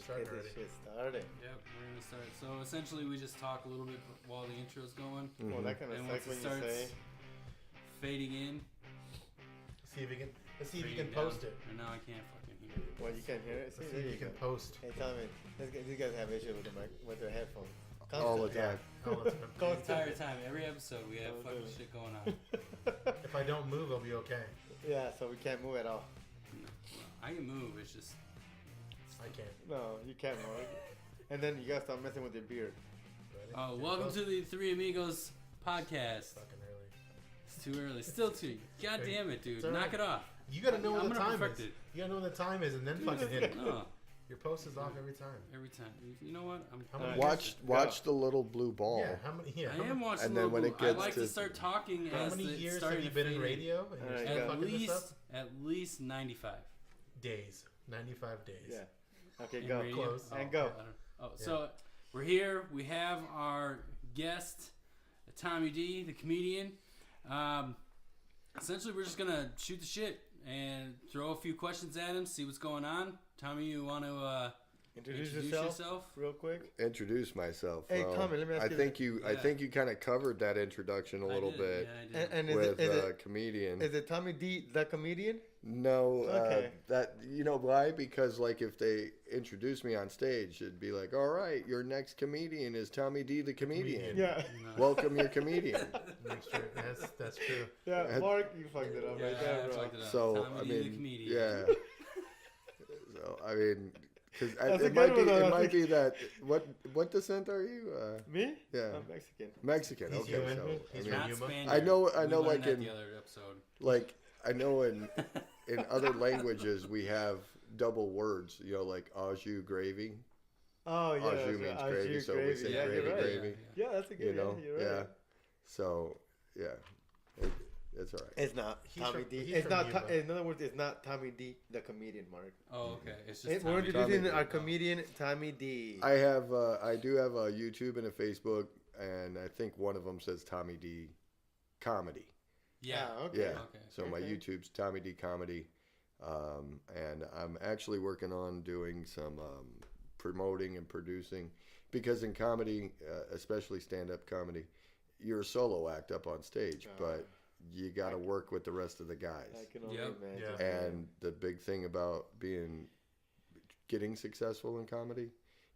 starting already. Shit started. Yep, we're gonna start. So essentially, we just talk a little bit while the intro's going, Well, that kind of and sucks once when it you starts say. fading in, See if you can. Let's see if you fading can down. post it. And now I can't fucking hear it. Well, you can't hear it. See, Let's see there if you you can go. post Hey, tell me, these guys have issues with their headphones. All the Constantly. time. all the time. The entire time, every episode, we have Oh, fucking really? shit going on. If I don't move, I'll be okay. Yeah, so we can't move at all. I can move. It's just I can't. No, you can't move. And then you gotta stop messing with your beard. Ready? welcome to the Three Amigos podcast. Fucking early. It's too early. Still too. God damn it, dude. It's all Knock right. it off. You gotta know I'm when the gonna time perfect is. it. You gotta know when the time is, and then fucking hit it. No, Your post is off every time. every time. You know what? How many Watch the little blue ball. Yeah. How many? Yeah. I How am many, watching. And then when it I gets like to to- start talking how as many it's years have starting you to been in fade radio? And you're Alright, still go. fucking this up? At least 95. Days. 95 days. Yeah. Okay, In go. radio. Close. And go. I don't- so we're here. We have our guest, Tommy D, the comedian. Essentially, we're just gonna shoot the shit and throw a few questions at him, see what's going on. Tommy, you want to Introduce introduce yourself yourself? real quick. Introduce myself. Hey, Tommy, let me ask I you think you. I Yeah. think you kind of covered that introduction a little I did, bit Yeah, I did. And is with it comedian. is it Tommy D the comedian? No, Okay. that you know why? Because like if they introduce me on stage, it'd be like, all right, your next comedian is Tommy D, the comedian. Yeah. No. Welcome your comedian. That's true. That's true. Yeah, Mark, you fucked it up Yeah, right there, I bro. fucked it up. So Tommy I D, the mean, comedian. yeah. So I mean, because That's a it good might be. one, though. It That's might a- be that. What descent are you? Me? Yeah. I'm Mexican. Mexican. He's Okay, human. so He's I from mean, Not Yuma. Spaniard. I know We like learned that in the other episode. like I know in other languages we have double words. You know, like au jus gravy. Oh, yeah. Au that's jus right. means Au gravy, jus so we gravy. say Yeah, gravy, you're right. gravy. Yeah, that's a good You know, yeah, you're right. yeah. So yeah, it's all right. It's not He's Tommy from- D. he's It's from not. Yuma. In other words, it's not Tommy D the comedian, Mark. Oh, okay. It's just We're Tommy D. introducing Tommy D. our comedian Tommy D. I have I do have a YouTube and a Facebook, and I think one of them says Tommy D Comedy. Yeah. Ah, okay. Yeah. Okay. So my Okay. YouTube's Tommy D Comedy, and I'm actually working on doing some promoting and producing, because in comedy, especially stand-up comedy, you're a solo act up on stage, but you got to work with the rest of the guys. I can only Yep. imagine. Yeah. And the big thing about getting successful in comedy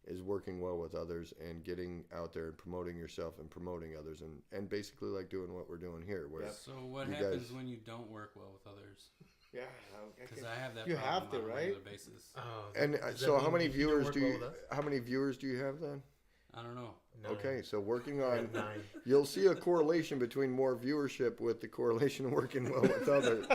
is working well with others and getting out there and promoting yourself and promoting others, and basically like doing what we're doing here, where Yep. So what You happens guys- when you don't work well with others? Yeah, Because I have that You problem have to, on a right? regular basis. Oh, and does that so how mean many you don't viewers work do well you with us? how many viewers do you have then? I don't know. 9. Okay, so working We're on at 9. you'll see a correlation between more viewership with the correlation of working well with others.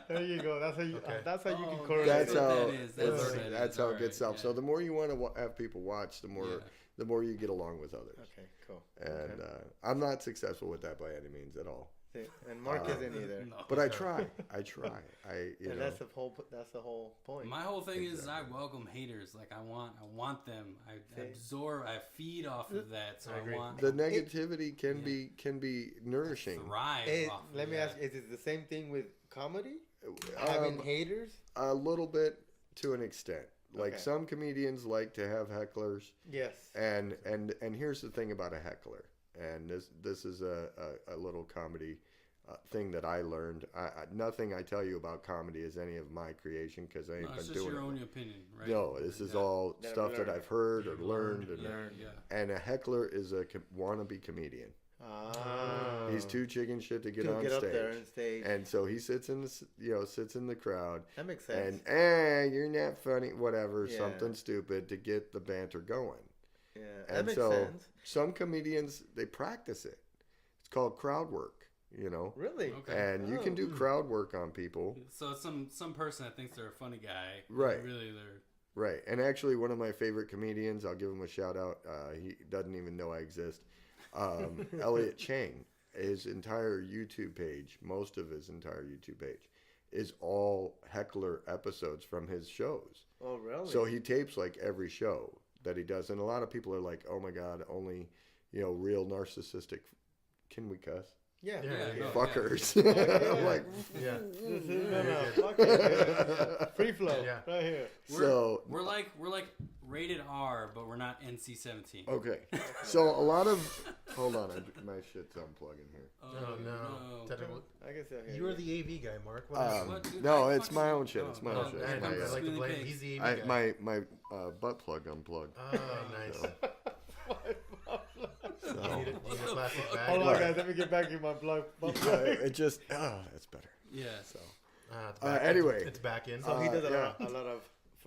There you go. That's how you. Okay. That's how you can Oh, correlate. That's what how that is. That's it's- what that is. that's how it gets Alright, out. So yeah. the more you want to have people watch, the more you get along with others. Okay, cool. And I'm not successful with that by any means at all. See, and Mark isn't either. No. But I try. You And know. that's the whole. That's the whole point. My whole thing is I Exactly. welcome haters. Like I want them. I See? absorb. I feed off of that. So I I, agree. want The negativity can be nourishing. thrive. off of Let me that. ask: is it the same thing with comedy? Having haters? A little bit to an extent. Like Okay. some comedians like to have hecklers, Yes. and here's the thing about a heckler. And this is a little comedy thing that I learned. Nothing I tell you about comedy is any of my creation, because I ain't No, it's been just doing your it. own opinion, right? No, this is Yeah. all That I've stuff that learned. I've heard or You've learned. Yeah, And, yeah. and a heckler is a wannabe comedian. Ah. He's too chicken shit to get to on get stage. up there and stage. And so he sits in the crowd, That makes sense. and you're not funny, whatever, Yeah. something stupid to get the banter going. Yeah, that And makes so sense. some comedians, they practice it. It's called crowd work, you know. Really? Okay. And you can do crowd work on people. So it's some person that thinks they're a funny guy. Right. Really, they're Right. And actually, one of my favorite comedians, I'll give him a shout out. He doesn't even know I exist. Elliot Chang, his entire YouTube page, most of his entire YouTube page, is all heckler episodes from his shows. Oh, really? So he tapes like every show that he does. And a lot of people are like, oh my God, only, real narcissistic. Can we cuss? Yeah. no. fuckers. Yeah. I'm like, Yeah. No, fuck it. Free flow, Yeah. right here. We're like rated R, but we're not NC-17. okay. So a lot of, hold on, my shit's unplugging here. Oh, no. Technical- I guess I hear You are the AV guy, Mark. What is What, dude? No, I it's fucking- my own shit. It's my Oh, own shit. I It's know, my, I like to Spinning blame. cakes. He's the AV I, guy. my butt plug unplugged. Oh, nice. So, You need a plastic bag. Hold on, Right. guys. Let me get back in my plug. it just, that's better. Yeah. So, It's back. anyway. It's back in. So he does yeah. a lot of.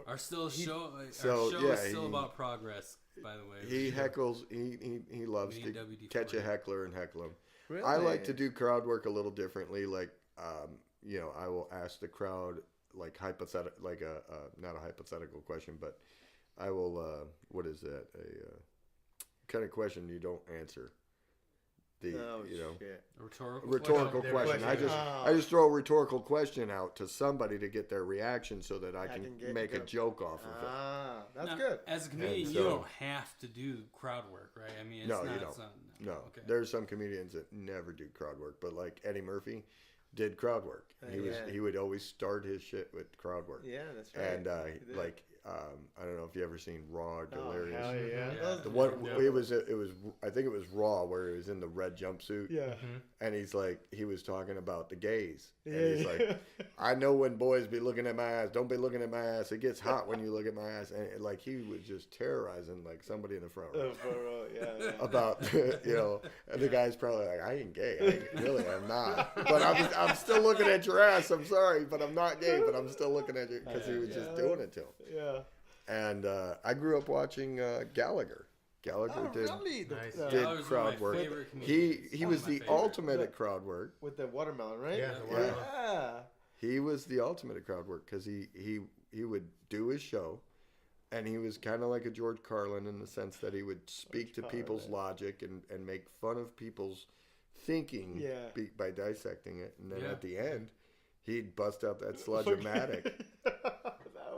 Our show So, is yeah, still he- about progress, by the way. he heckles, he loves Me to and WD-40. catch a heckler and heckle him. Really? I like to do crowd work a little differently. Like, I will ask the crowd like hypothetical, like not a hypothetical question, but I will. What is that? A kind of question you don't answer. Oh, shit. A rhetorical Rhetorical Their question. I question. just Oh. I just throw a rhetorical question out to somebody to get their reaction so that I can can get- make a go. joke off of it. Ah, that's Now, good. As a comedian, And you so- don't have to do crowd work, right? I mean, it's No, not, you don't. It's not, No, Okay. there's some comedians that never do crowd work, but like Eddie Murphy did crowd work. Yeah. He would always start his shit with crowd work. Yeah, that's right. And He did. like I don't know if you ever seen Raw or Oh, Delirious. hell yeah. Yeah. Those- The one Yeah. it was I think it was Raw where he was in the red jumpsuit. Yeah. And he's like he was talking about the gays. And Yeah, he's yeah. like, I know when boys be looking at my ass, don't be looking at my ass. It gets hot when you look at my ass. And like he was just terrorizing like somebody in the front row. Yeah. About and the guy's probably like, I ain't gay. I'm not. But I'm still looking at your ass. I'm sorry, but I'm not gay. But I'm still looking at you because he was just doing it to him. Yeah. And I grew up watching Gallagher. Gallagher Oh, did really? Nice. did Gallagher's one of crowd my work. favorite comedians. He One was of my the favorite. ultimate at crowd work. With the watermelon, right? Yeah, the Yeah. watermelon. Yeah. He was the ultimate at crowd work because he would do his show, and he was kind of like a George Carlin in the sense that he would speak to people's logic and make fun of people's thinking Yeah. by dissecting it, and then Yeah. at the end, he'd bust out that sludge-o-matic,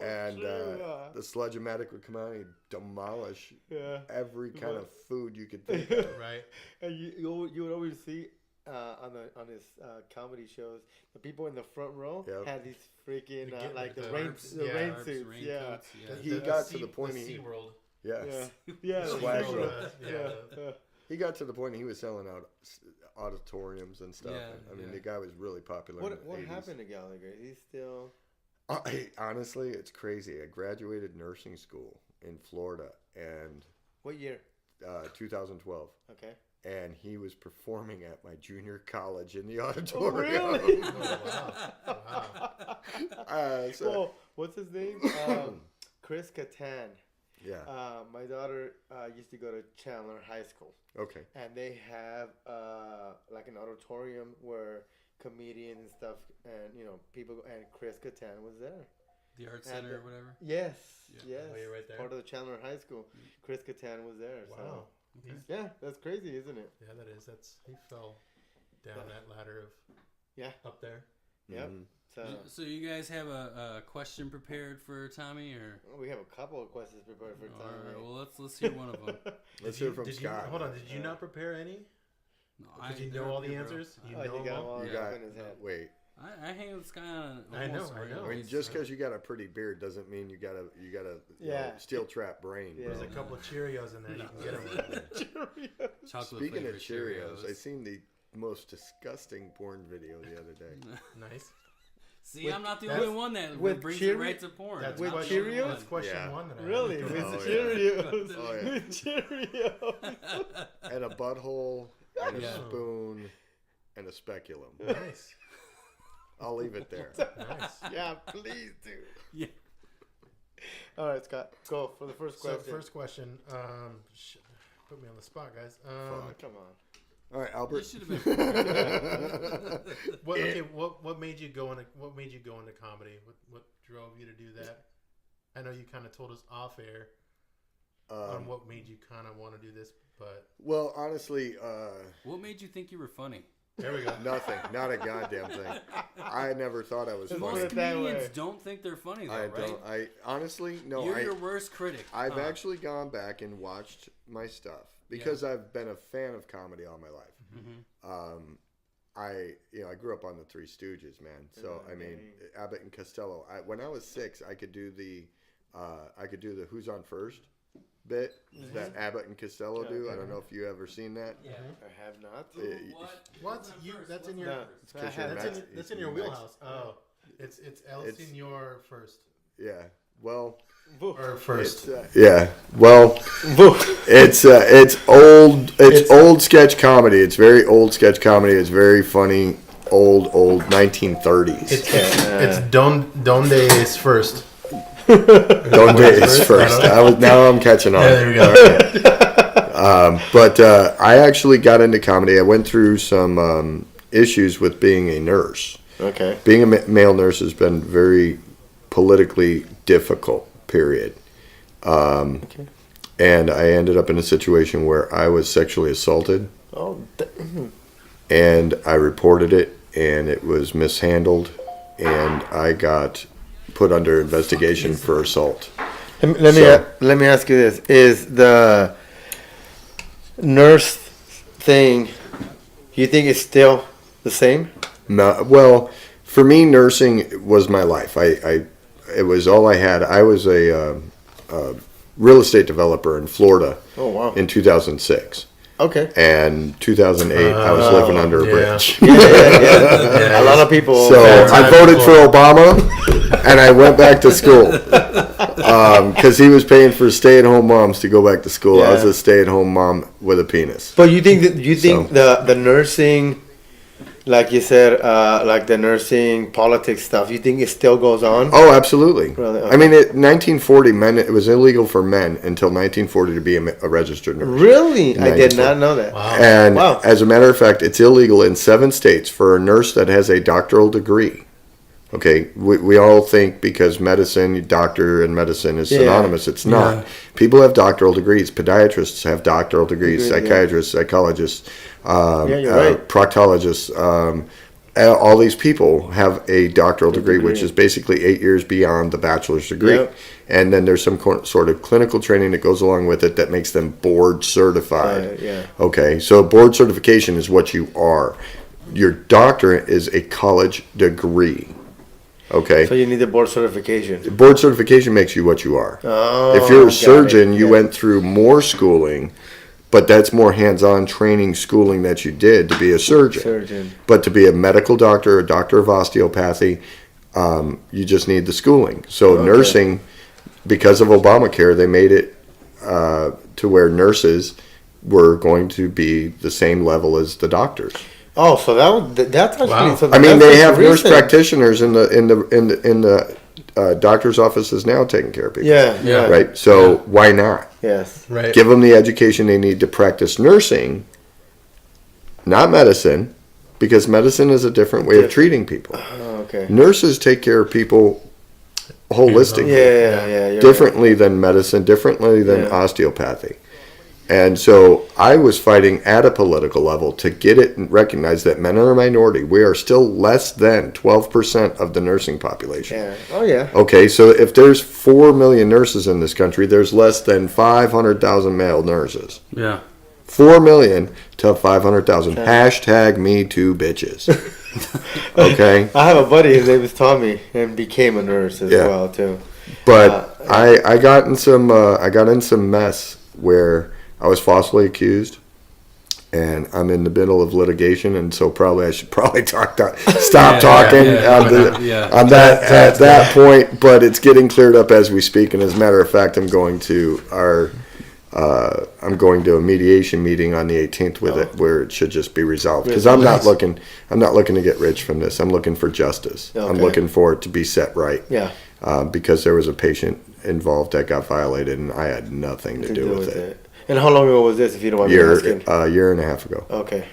and the sludge-o-matic would come out and he'd demolish yeah. every kind of food you could think of. Right. And you would always see on his comedy shows the people in the front row Yep. had these freaking The like the the rain herbs, the yeah, rain Tarps, suits. Yeah. raincoats, yeah. He got to the point The he- SeaWorld. Yes. Yeah. Yeah. The Swag SeaWorld, roll. Yeah. He got to the point he was selling out auditoriums and stuff. Yeah, I mean, yeah. the guy was really popular. in What the 80s. happened to Gallagher? He's still. Honestly, it's crazy. I graduated nursing school in Florida and What year? 2012, Okay. and he was performing at my junior college in the auditorium. really? Oh, wow. Wow. So, Well, what's his name? Chris Kattan. yeah. My daughter used to go to Chandler High School, Okay. and they have like an auditorium where comedians and stuff, and people. And Chris Kattan was there. The Art And, Center or whatever. Yes, Yeah. yes. Oh, you're right there? Part of the Chandler High School. Chris Kattan was there. Wow. So He's- yeah, that's crazy, isn't it? Yeah, that is. He fell down that ladder of Yeah. up there. Yep. Mhm. So So you guys have a question prepared for Tommy, or we have a couple of questions prepared for all right? Tommy. Well, let's hear one of them. Let's Did hear from did Scott. Hold on. Did you not prepare any? No, Did you they're know all up the here, bro. answers? You Oh, know you them got all? all You up got in his head. wait. I hang with this guy on I know, almost I know. regular I mean, It's, just because you got a pretty beard doesn't mean you got a Yeah. steel trap brain. Yeah. bro. There's a couple of Cheerios in there. You can get them. Cheerios. chocolate Speaking of flavored Cheerios, I seen the most disgusting porn video the other day. Nice. See, With- I'm not the that's- only one that with brings Cheeri- it right to porn. That's With I'm not the question, only Cheerios? one. That's question Yeah. one that I Really? have. With Oh, yeah. Cheerios. Oh, yeah. With Cheerios. And a butthole, and a Yeah. spoon, and a speculum. Nice. I'll leave it there. Nice. Yeah, please do. Yeah. All right, Scott, go for the first So question. first question. Put me on the spot, guys. Oh, come on. All right, You Albert. should have been. What made you go into comedy? What drove you to do that? I know you kind of told us off air on what made you kind of want to do this, but Well, honestly, What made you think you were funny? there we go. nothing. Not a goddamn thing. I never thought I was Let's Most put funny. it that comedians way. don't think they're funny, though, I right? don't. I honestly no. You're your worst critic. I've huh? actually gone back and watched my stuff because I've been a fan of comedy all my life. Mhm. I grew up on the Three Stooges, man. So I mean, Abbott and Costello. When I was 6, I could do the Who's on First bit that Abbott and Costello do. I don't know if you ever seen that. Yeah. I have not. What? That's in your. No, I have not. That's in your wheelhouse. Oh, it's El Senor first. Yeah. Well. Or first. Yeah. Well. It's old sketch comedy. It's very old sketch comedy. It's very funny. Old 1930s. It's Donde is first. Donde is first. Now I'm catching on. Yeah, there we go. But I actually got into comedy. I went through some issues with being a nurse. Okay. Being a male nurse has been very politically difficult, period. Okay. And I ended up in a situation where I was sexually assaulted. Oh. And I reported it, and it was mishandled, and I got put under investigation for assault. Let me ask you this: is the nurse thing, you think it's still the same? No, well, for me, nursing was my life. It was all I had. I was a real estate developer in Florida. Oh wow! In 2006. Okay. And 2008, I was living under a bridge. Yeah. A lot of people. So I voted for Obama, and I went back to school because he was paying for stay-at-home moms to go back to school. Yeah. I was a stay-at-home mom with a penis. But you think the nursing, like you said, like the nursing politics stuff, you think it still goes on? Oh, absolutely. Really? Okay. I mean, 1940, it was illegal for men until 1940 to be a registered nurse. Really? I did not know that. Wow. And as a matter of fact, it's illegal in 7 states for a nurse that has a doctoral degree. Okay, we all think because doctor and medicine is synonymous. It's not. Yeah. People have doctoral degrees. Podiatrists have doctoral degrees. Psychiatrists, psychologists, right. proctologists. All these people have a doctoral degree, which is basically 8 years beyond the bachelor's degree. Yep. And then there's some sort of clinical training that goes along with it that makes them board certified. Yeah. Okay, so board certification is what you are. Your doctorate is a college degree. Okay. So you need the board certification. Board certification makes you what you are. Oh, if you're a got surgeon, it. you went through more schooling, but that's more hands-on training schooling that you did to be a surgeon. But to be a medical doctor, a doctor of osteopathy, you just need the schooling. So nursing, because of Obamacare, they made it to where nurses were going to be the same level as the doctors. Oh, so that's actually. Wow. So I mean, they have nurse recent. practitioners in the doctor's offices now taking care of people. Yeah. Right. So why not? Yes. Right. Give them the education they need to practice nursing, not medicine, because medicine is a different way of treating people. Oh, okay. Nurses take care of people holistically, Yeah. You're differently than medicine, differently than osteopathy. And so I was fighting at a political level to get it and recognize that men are a minority. We are still less than 12% of the nursing population. Yeah. Oh, yeah. Okay, so if there's 4 million nurses in this country, there's less than 500,000 male nurses. Yeah. 4 million to 500,000. Hashtag me too bitches. Okay? I have a buddy, his name is Tommy, and became a nurse as well, too. But I got in some mess where I was falsely accused, and I'm in the middle of litigation, and so I should stop talking on that at that point. But it's getting cleared up as we speak, and as a matter of fact, I'm going to a mediation meeting on the 18th with it, where it should just be resolved. Because I'm not looking to get rich from this. I'm looking for justice. Okay. I'm looking for it to be set right. Yeah. Because there was a patient involved that got violated, and I had nothing to do with it. And how long ago was this, if you don't mind me asking? A year and a half ago. Okay.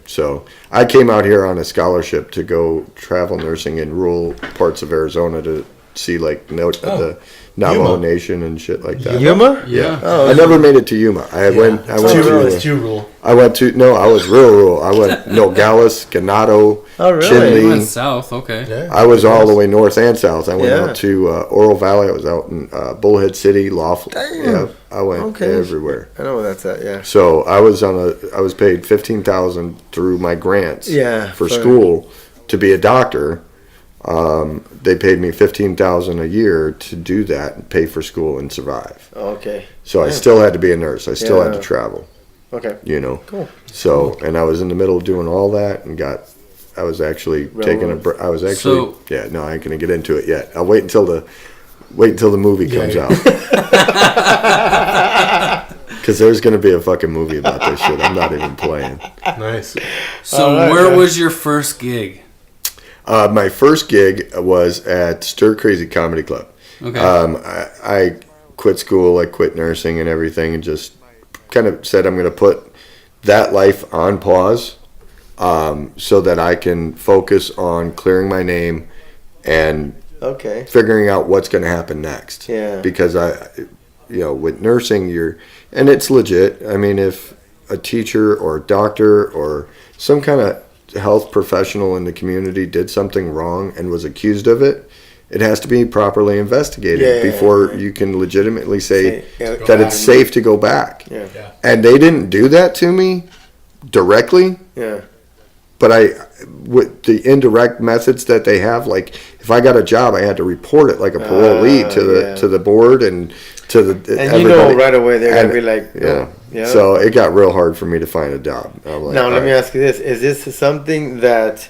So I came out here on a scholarship to go travel nursing in rural parts of Arizona to see like the Navajo Yuma. Nation and shit like that. Yuma? Yeah. Oh, I never made it to Yuma. I went It's to two rule. I went to no, I was rural. I went Nogales, Ganado, Oh, really? You Chinle. went south. Okay. Yeah. I was all the way north and south. I went Yeah. out to Oro Valley. I was out in Bullhead City, Laughlin. Damn. Yeah, I went Okay. everywhere. I know where that's at, yeah. So I was paid $15,000 through my grants Yeah. for school to be a doctor. They paid me $15,000 a year to do that and pay for school and survive. Okay. So I Yeah. still had to be a nurse. I still had to Yeah. travel. Okay. You know. Cool. So and I was in the middle of doing all that and I was actually taking a. I was actually. So- Yeah. No, I ain't gonna get into it yet. I'll wait until the movie comes Yeah. out. Because there's gonna be a fucking movie about this shit. I'm not even playing. Nice. So All right, where man. was your first gig? My first gig was at Stir Crazy Comedy Club. Okay. I quit school, I quit nursing and everything, and just kind of said I'm going to put that life on pause, so that I can focus on clearing my name and Okay. figuring out what's going to happen next. Yeah. Because with nursing, and it's legit. I mean, if a teacher or a doctor or some kind of health professional in the community did something wrong and was accused of it, it has to be properly investigated Yeah, before yeah. you can legitimately say Yeah, that it's safe to go back. Yeah. And they didn't do that to me directly, Yeah. but with the indirect methods that they have, like if I got a job, I had to report it like a parolee yeah. to the board and to the And everybody. you know right away they're And- gonna be like, yeah. oh, yeah. So it got real hard for me to find a job. I'm like, Now all let me right. ask you this: is this something that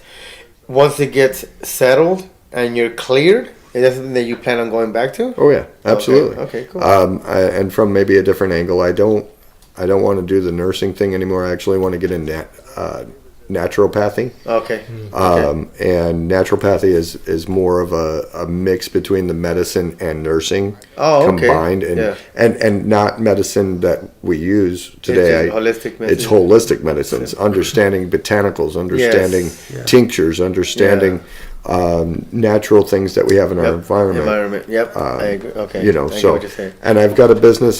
once it gets settled and you're cleared, is that something that you plan on going back to? Oh yeah, absolutely. Okay, cool. And from maybe a different angle, I don't want to do the nursing thing anymore. I actually want to get in naturopathy. Okay. And naturopathy is more of a mix between the medicine and nursing Oh, okay. combined, and, Yeah. and not medicine that we use It's today. just holistic It's medicine. holistic medicines, understanding botanicals, understanding tinctures, understanding natural things that we have in our environment. Yep. I agree. Okay. You know, I get so what you're saying. and I've got a business.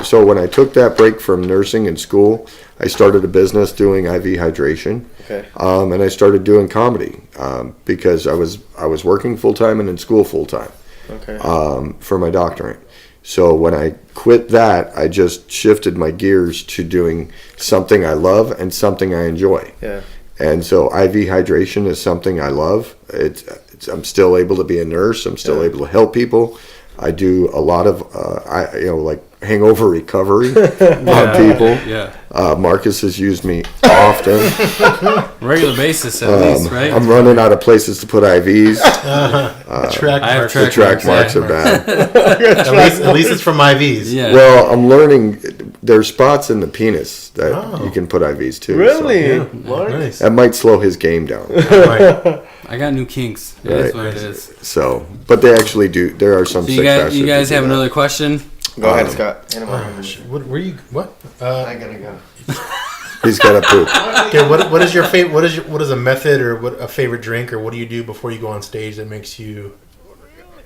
So when I took that break from nursing and school, I started a business doing IV hydration. Okay. And I started doing comedy because I was working full time and in school full time Okay. for my doctorate. So when I quit that, I just shifted my gears to doing something I love and something I enjoy. Yeah. And so IV hydration is something I love. I'm still able to be a nurse. I'm still able to help people. I do a lot of like hangover recovery on people. Yeah. Marcus has used me often. Regular basis at least, right? I'm running out of places to put IVs. Track I have marks. The track marks yeah. are bad. At least it's from IVs. Yeah. Well, I'm learning. There's spots in the penis that you can put IVs to. Really? Yeah. What? Nice. So that might slow his game down. Right. I got new kinks. It is what it is. So, but they actually do. There are some So sick you bastards. guys that do have that. another question? Go ahead, Scott. What were you? What? I gotta go. He's got to poop. Okay. What is your favorite? What is a method or what a favorite drink or what do you do before you go on stage that makes you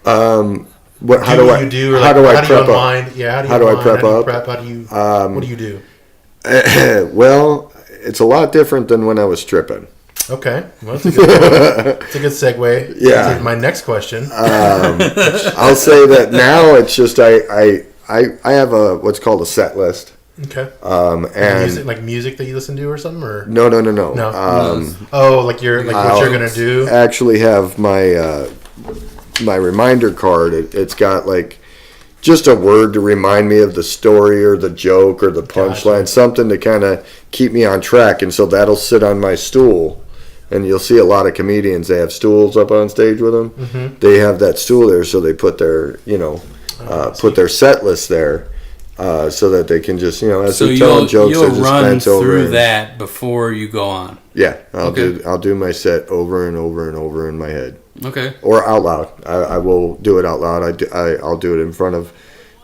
What? How do do what I? you do? Or How like, do I how do you prep up? unwind? Yeah. How do I prep How do you up? prep? How do you? What do you do? Well, it's a lot different than when I was stripping. Okay. Well, that's a good segue. Yeah. To my next question. I'll say that now it's just I have what's called a set list. Okay. And music that you listen to or something or no. No. Like what I'll you're gonna do. Actually have my my reminder card. It's got like just a word to remind me of the story or the joke or the punchline, something to kind of keep me on track. And so that'll sit on my stool. And you'll see a lot of comedians, they have stools up on stage with them. Mm-hmm. They have that stool there, so they put their, put their set list there, so that they can just, as So they're telling you'll jokes, they just run glance over. through and- that before you go on. Yeah, I'll Okay. do my set over and over and over in my head, Okay. or out loud. I will do it out loud. I'll do it in front of,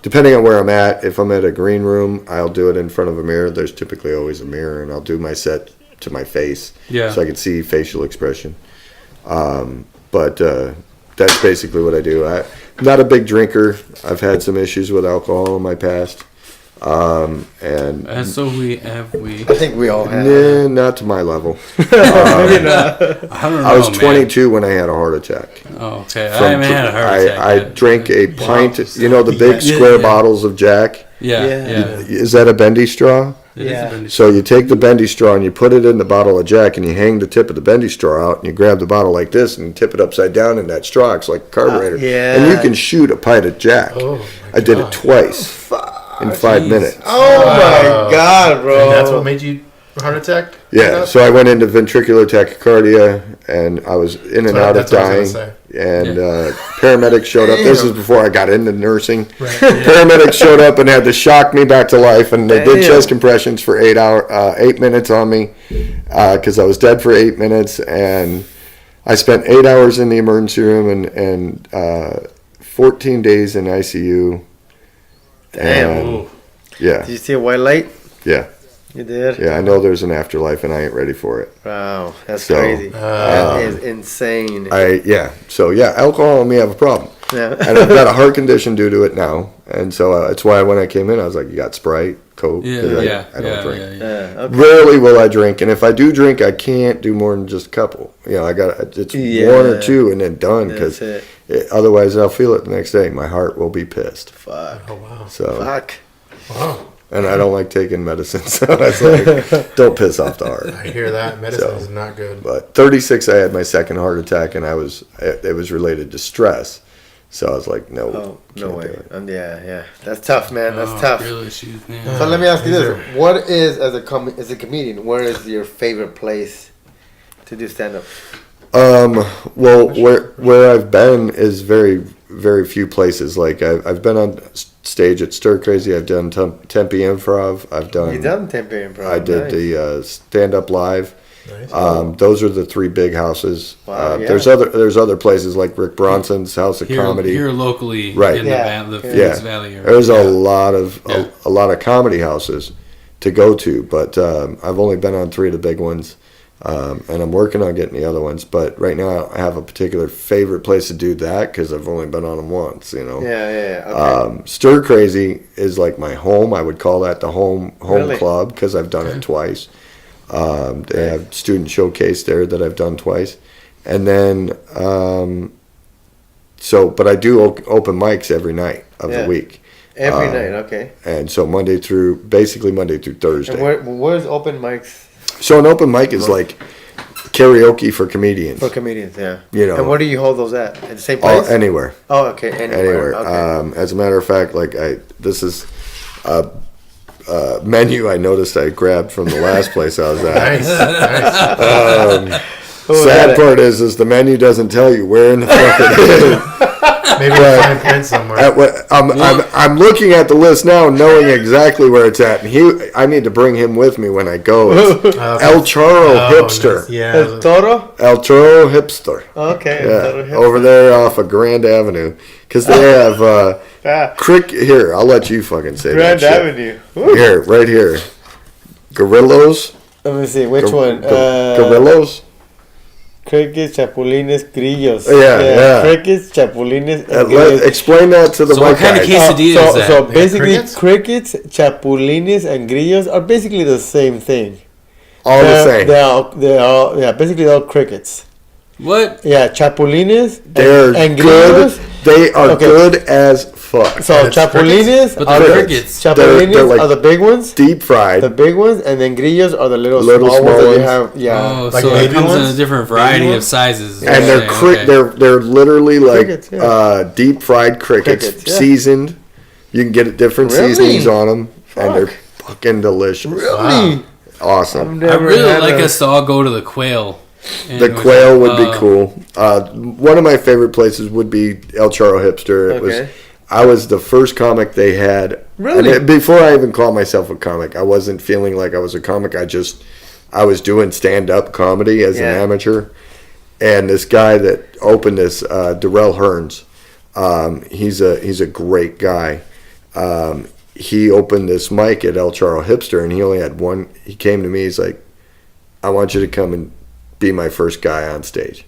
depending on where I'm at. If I'm at a green room, I'll do it in front of a mirror. There's typically always a mirror, and I'll do my set to my face, Yeah. so I can see facial expression. But that's basically what I do. I'm not a big drinker. I've had some issues with alcohol in my past. And So we. I think we all have. nah, not to my level. Maybe not. I don't know. I was man. 22 when I had a heart attack. Oh, okay. I haven't had a heart attack. I yet. drank a pint. You know the big Yeah, square yeah. bottles of Jack. Yeah, Yeah. yeah. Is that a bendy straw? It is a Yeah. bendy So you take the bendy straw and you put it in the bottle of Jack and you hang the tip of the bendy straw out and you grab the bottle like this and tip it upside down in that straw. It's like a carburetor. Yeah. And you can shoot a pint of Jack. Oh, I did it God. twice in 5 jeez. minutes. Oh my God, bro! And that's what made you heart attack? Yeah, so I went into ventricular tachycardia and I was in and out of That's what I dying. was gonna And paramedics showed up. This Damn. is before I got into nursing. say. Right. Yeah. Paramedics showed up and had to shock me back to life, and they did Damn. chest compressions for 8 minutes on me because I was dead for 8 minutes, and I spent 8 hours in the emergency room and 14 days in ICU. Damn. And, Ooh. yeah, Did you see a white light? yeah, You did. yeah. I know there's an afterlife, and I ain't ready for it. Wow, that's So, crazy. um, That is insane. So alcohol and me have a problem. Yeah. And I've got a heart condition due to it now, and so that's why when I came in, I was like, "You got Sprite, Coke?" Yeah, 'Cause yeah, I don't drink. yeah. Yeah, okay. Rarely will I drink, and if I do drink, I can't do more than just a couple. You know, I got it's one or Yeah. two and then done because That's it. otherwise I'll feel it the next day. My heart will be pissed. Fuck. Oh, wow. So, Fuck. Wow. and I don't like taking medicine, so that's like, don't piss off the heart. I hear that. Medicine So, is not good. But 36, I had my second heart attack, and it was related to stress. So I was like, no, Oh, no can't way. do it. Yeah. That's tough, man. That's Oh, tough. real issues, man. So let me ask you These this: are- what is as a comedian? Where is your favorite place to do stand up? Well, where I've been is very, very few places. Like I've been on stage at Stir Crazy. I've done Tempe Improv. I've done. You done Tempe Improv? I did Nice. the Stand Up Live. Nice. Those are the three big houses. Wow, yeah. There's other places like Rick Bronson's House of Comedy. Here locally, Right. in Yeah. the Yeah. Phoenix Valley area. There's a lot of Yeah. a lot of comedy houses to go to, but I've only been on three of the big ones, and I'm working on getting the other ones. But right now, I don't have a particular favorite place to do that because I've only been on them once. You know. Yeah. Okay. Stir Crazy is like my home. I would call that the home Really? club because I've done it twice. They have student showcase there that I've done twice, and then but I do open mics every night of Yeah. the week, Every night. Okay. and so Monday through Thursday. And where's open mics So an open mic is like karaoke for comedians. for comedians? Yeah. You know. And where do you hold those at? At the same Oh, place? anywhere. Oh, okay. Anywhere. Okay. As a matter of fact, this is a menu I noticed I grabbed from the last place I was at. Nice. Nice. Oh, Sad that- part is the menu doesn't tell you where in the fuck it is. Maybe we'll find print somewhere. I'm looking at the list now, knowing exactly where it's at, and I need to bring him with me when I go. It's El Chorro Hipster. Nice. Yeah. El Toro? El Chorro Hipster. Okay. El Yeah, Toro. over there off of Grand Avenue, because they have Ah, Here, I'll let you fucking say Grand that shit. Avenue. Woo. Here, right here. Gorillos. Let me see. Which one? Gorillos. Crickets, chapulines, grillos. Yeah. Crickets, chapulines, and grillos. Explain that to the So what white kind of guy. quesadilla is that? So They got basically, crickets? chapulines, and grillos are basically the same thing. All the They're- same. They're all basically they're all crickets. What? Yeah, chapulines They're and good. grillos. They are Okay. good as fuck. So And it's chapulines But are they're the crickets. chapulines They're like are the big ones, Deep fried. the big ones, and then grillos are the little Little small ones small that you ones. have. Yeah. Oh, Like so it baby comes in a ones? different Baby variety of ones? sizes. and you're they're saying, okay. they're literally like Crickets, yeah. deep fried crickets, Crickets, yeah. seasoned. You can get different Really? seasonings on them, and they're Fuck. fucking delicious. Really? Awesome. I've I never really had like a- us to all go to the Quail. And The it was Quail like, would be cool. One of my favorite places would be El Chorro Hipster. It was. Okay. I was the first comic they had. Really? And before I even called myself a comic, I wasn't feeling like I was a comic. I was doing stand-up comedy as an Yeah. amateur. And this guy that opened this, Darrell Hearns, he's a great guy. He opened this mic at El Chorro Hipster, and he only had one. He came to me. He's like, "I want you to come and be my first guy on stage."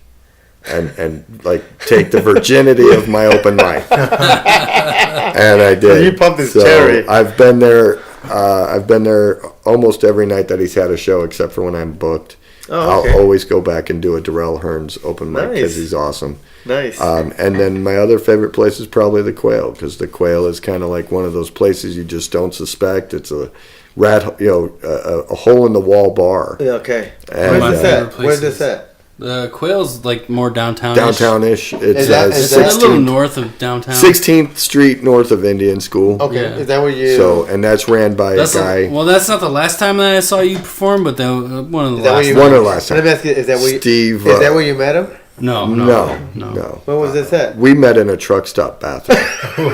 and like take the virginity of my open mic. And I did. You pumped his cherry. I've been there. I've been there almost every night that he's had a show, except for when I'm booked. Oh, okay. I'll always go back and do a Darrell Hearns open mic because Nice. he's awesome. Nice. And then my other favorite place is probably the Quail, because the Quail is kind of like one of those places you just don't suspect. It's a a hole in the wall bar. Yeah, okay. And, Where's this favorite at? Where's places. this at? The Quail's like more downtown. Downtown-ish. It's Is that- is that It's a little 16th, north of downtown. 16th Street north of Indian School. Okay. Yeah. Is that where you? So, and that's ran by That's a guy. well, that's not the last time that I saw you perform, but one of the Is that where last. you? One of the last Let time. me ask you. Is that where you? Steve. Is that where you met him? No. No. When was this at? We met in a truck stop bathroom.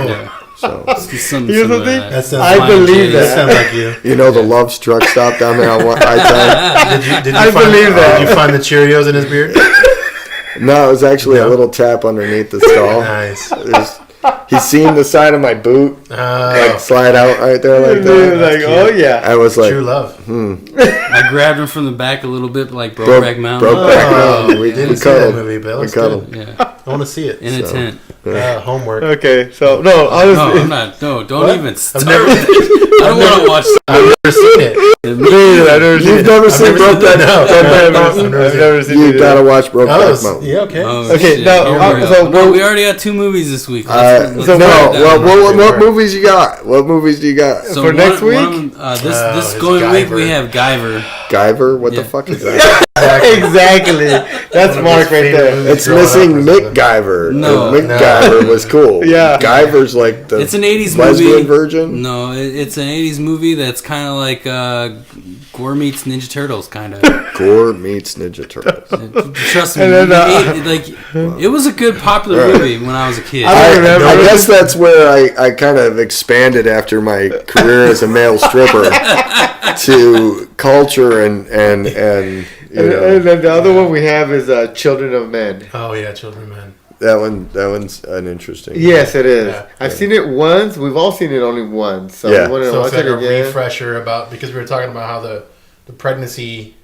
Yeah. So, Something You know similar to something? that. That sounds I like, believe that that. sounds like you. you know the Love's truck stop down there on I-10? Did you I find, believe that. Did you find the Cheerios in his beard? No, it was actually a No? little tap underneath the stall. Nice. He's seen the side of my boot like slide out right there like Dude, that. like, cute. oh yeah. I was like, True love. I grabbed him from the back a little bit, like broke Brokeback Mountain. back Oh, mountain. we didn't we see that cuddled. movie, but it We looks cuddled. good. Yeah, I want to see it. in a tent. Homework. Okay, so no, No, honestly, I'm not. No, don't What? even start. I've never, I don't want to watch. I've never seen it. dude, I've never seen You've it. never I've seen never seen Brokeback that. Mountain? No. I've never seen You it. gotta watch Oh, Brokeback Mountain. yeah, okay. Oh, Okay, shit. now, Here we go. so No, what- we already got 2 movies this week. So Let's no, break it down. what movies you got? What movies do you got? So for next week? This it's going week we Guyver. have Guyver. Guyver? What the Yeah. fuck is that? Exactly. That's One of Mark his right favorite there. movies It's growing missing up or Mick something. Guyver. No. Mick No. Guyver was cool. Yeah. Guyver's like the It's an 80s lesbian movie. virgin. No, it's an 80s movie that's kind of like Gore meets Ninja Turtles, kind of. Gore meets Ninja Turtles. Trust me, And then, it was a good popular Right. movie when I was a kid. I don't remember. I guess that's where I kind of expanded after my career as a male stripper to culture and you And know then the other one we have is Children of Men. Oh, yeah, Children of Men. that one's an interesting. Yes, it is. Yeah. I've seen it once. We've all seen it only once. So Yeah. we want to So watch it's like it a again. refresher about, because we were talking about how the pregnancy,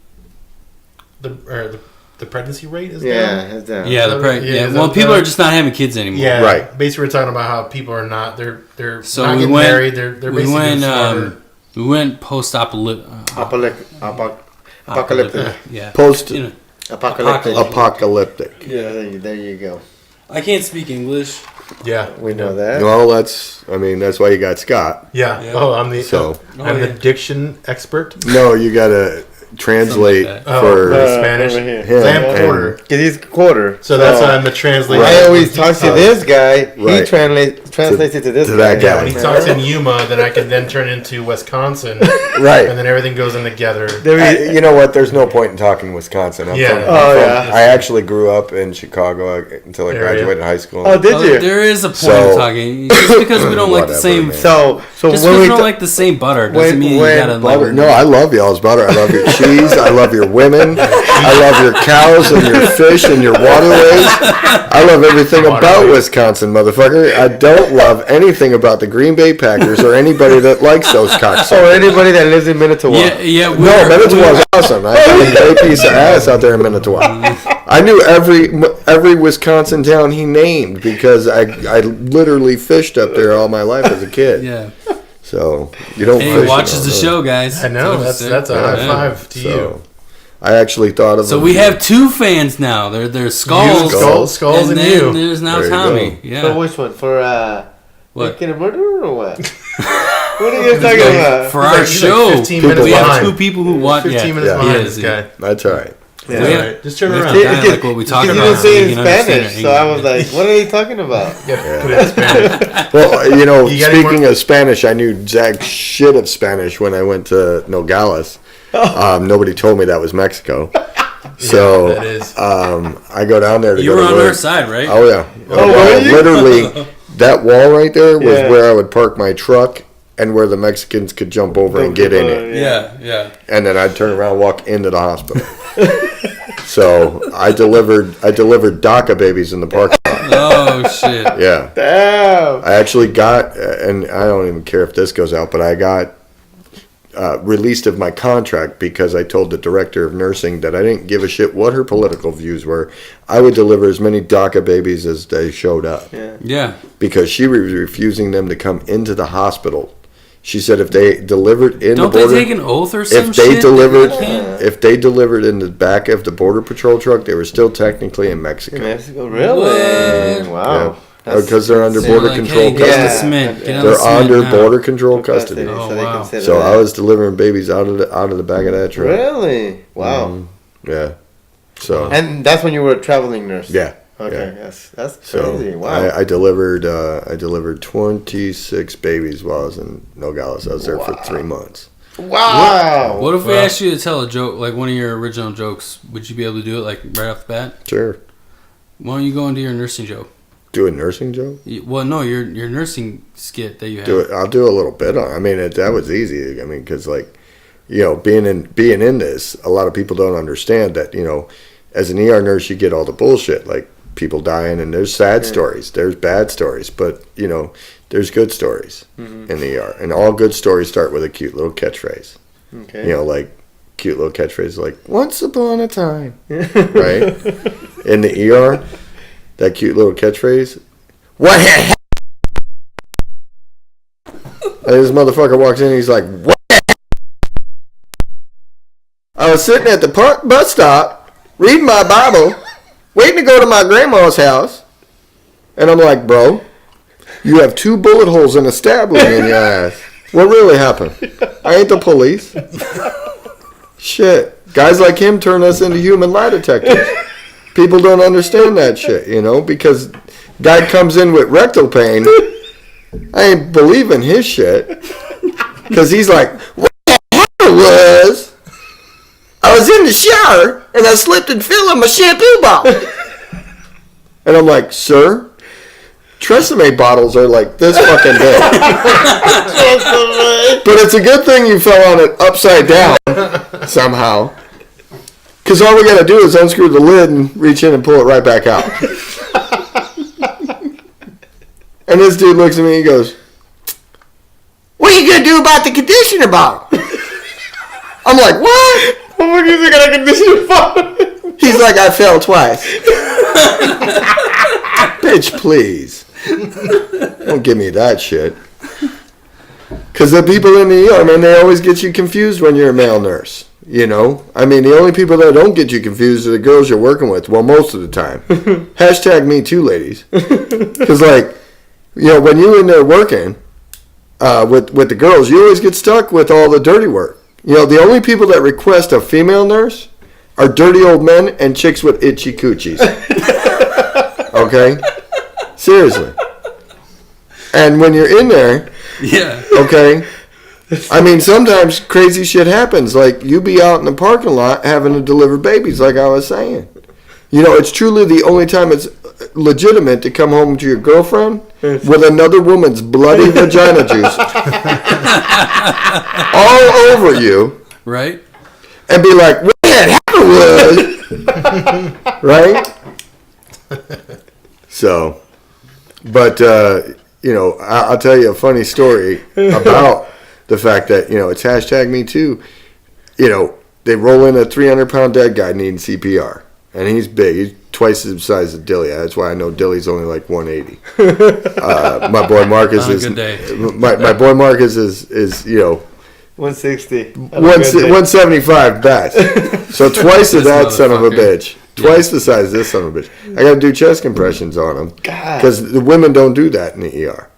the pregnancy rate is Yeah, down. it's down. yeah, So, yeah. is Well, that people the- are just not having kids anymore. Yeah, Right. Basically, we're talking about how people are not. They're So not we getting went- married. They're we basically went smarter. we went post-apocalyptic. Apocalyptic. Yeah. Post You know, Apocalyptic. Apocalyptic. Yeah, there you go. I can't speak English. Yeah, We know that. Well, that's why you got Scott. yeah. Yeah. Oh, I'm the So I'm the yeah. diction expert. no, you gotta translate Something like that. for Oh, Spanish. over here. him. I am and- quarter. Because he's quarter. So that's why I'm the translator. I always talk to this guy. He Right. translates it to this to guy. that Yeah, guy. when he talks in Yuma, then I can then turn into Wisconsin, Right. and then everything goes in together. You know what? There's no point in talking Wisconsin. I'm Yeah. from, Oh, yeah. I actually grew up in Chicago until I Area. graduated high school. Oh, did you? There is a point So- in talking. Just because we don't like the Whatever, same. man. So Just when because we we don't ta- like the same butter doesn't when- mean you when gotta Butter. like. No, I love y'all's butter. I love your cheese. I love your women. I love your cows and your fish and your waterways. I love everything about Wisconsin, motherfucker. I don't love anything about the Green Bay Packers or anybody that likes those or cocksuckers. anybody that lives in Manitowoc. Yeah. No, Manitowoc's awesome. I have a great piece of ass out there in Manitowoc. I knew every Wisconsin town he named because I literally fished up there all my life as a kid. Yeah. So you don't Hey, fish. watches the you don't show, guys. I know that's a high Yeah. five to you. So I actually thought of So him. we have 2 fans now. There's Skulls, Skulls, and then you. there's now There you Tommy. go. Yeah. For which one? For What? making a murderer or what? What are you guys talking about? For He's our like- he's like show, 15 minutes we have behind. 2 people who watch. 15 Yeah, minutes Yeah. behind He this is, guy. That's all right. Yeah. That's Yeah. all right. Just turn We have around. to It- kinda it- like what we you talk didn't about. say so it we in can understand Spanish, our so I was English. like, "What are you talking about?" Yeah, put it in Spanish. Well, you know, You got any speaking more- of Spanish, I knew jack shit of Spanish when I went to Nogales. Nobody told me that was Mexico. So that is. I go down there to You go were to on work. our side, right? Oh yeah. Oh, were you? Literally, that wall right there was Yeah. where I would park my truck and where the Mexicans could jump over and get in it. Yeah. And then I'd turn around and walk into the hospital. So I delivered DACA babies in the parking lot. Oh shit. Yeah. Damn. I actually got, and I don't even care if this goes out, but I got released of my contract because I told the director of nursing that I didn't give a shit what her political views were. I would deliver as many DACA babies as they showed up. Yeah. Because she was refusing them to come into the hospital. She said if they delivered in Don't the border, they take an oath or some if they shit? delivered, They can't? if they delivered in the back of the border patrol truck, they were still technically in Mexico. In Mexico, really? What? Wow. Because they're under They're border like, control hey, get on custody. the cement. Get on the They're cement under now. border control custody. Oh, So they wow. consider So that. I was delivering babies out of the back of that truck. Really? Wow. Yeah. So And that's when you were a traveling nurse. yeah. Okay. Yeah. Yes. That's So crazy. Wow. I delivered 26 babies while I was in Nogales. I was there for 3 months. Wow. What if we asked you to tell a joke, like one of your original jokes? Would you be able to do it, like, right off the bat? Sure. Why don't you go into your nursing joke? Do a nursing joke? Well, no, your nursing skit that you have. Do it. I'll do a little bit on. I mean, that was easy. I mean, because like, you know, being in this, a lot of people don't understand that. You know, as an ER nurse, you get all the bullshit, like people dying, and there's sad stories, there's bad stories, but you know, there's good stories in the ER, and all good stories start with a cute little catchphrase. Okay. You know, like cute little catchphrases like "Once upon a time," right? In the ER, that cute little catchphrase. What? And this motherfucker walks in and he's like, "What?" I was sitting at the bus stop, reading my Bible, waiting to go to my grandma's house, and I'm like, "Bro, you have 2 bullet holes and a stab wound in your ass. What really happened? I ain't the police." Shit. Guys like him turn us into human lie detectors. People don't understand that shit, you know, because guy comes in with rectal pain. I ain't believing his shit. Because he's like, what happened was, I was in the shower and I slipped and fell on my shampoo bottle. And I'm like, sir, Tresemme bottles are like this fucking big. But it's a good thing you fell on it upside down somehow. Because all we got to do is unscrew the lid and reach in and pull it right back out. And this dude looks at me and he goes, what are you going to do about the conditioner bottle? I'm like, what? What do you think I conditioner bottle? He's like, I fell twice. Bitch, please. Don't give me that shit. Because the people in the ER, man, they always get you confused when you're a male nurse. You know? I mean, the only people that don't get you confused are the girls you're working with. Well, most of the time. Hashtag me too, ladies. Because, like, you know, when you're in there working with the girls, you always get stuck with all the dirty work. You know, the only people that request a female nurse are dirty old men and chicks with itchy coochies. Okay? Seriously. And when you're in there, Yeah. okay, I mean, sometimes crazy shit happens. Like, you be out in the parking lot having to deliver babies, like I was saying. You know, it's truly the only time it's legitimate to come home to your girlfriend with another woman's bloody vagina juice all over you. Right? And be like, what happened was, right? So, but, you know, I'll tell you a funny story about the fact that, you know, it's hashtag me too. You know, they roll in a 300-pound dead guy needing CPR. And he's big. He's twice the size of Dilly. That's why I know Dilly's only like 180. My boy Marcus On a is good day. my boy Marcus is you know 160. 175 best. So twice of that son of a motherfucker. bitch. Twice the size of this son of a bitch. I got to do chest compressions on him God. because the women don't do that in the ER.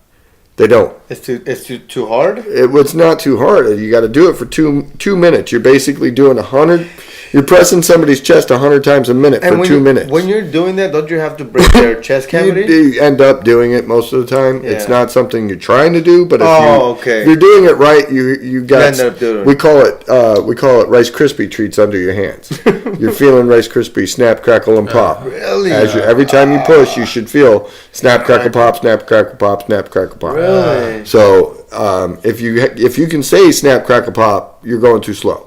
They don't. It's too hard? It's not too hard. You got to do it for 2 minutes. You're basically doing 100. You're pressing somebody's chest 100 times a minute for 2 minutes. When you're doing that, don't you have to break their chest cavity? You end up doing it most of the time. Yeah. It's not something you're trying to do, but if okay. if you're doing it right, you got. end up doing it. We call it Rice Krispie treats under your hands. You're feeling Rice Krispie snap, crackle, and pop. Really? Every time you push, you should feel snap, crackle, pop, snap, crackle, pop, snap, crackle, pop. Really? So if you can say snap, crackle, pop, you're going too slow.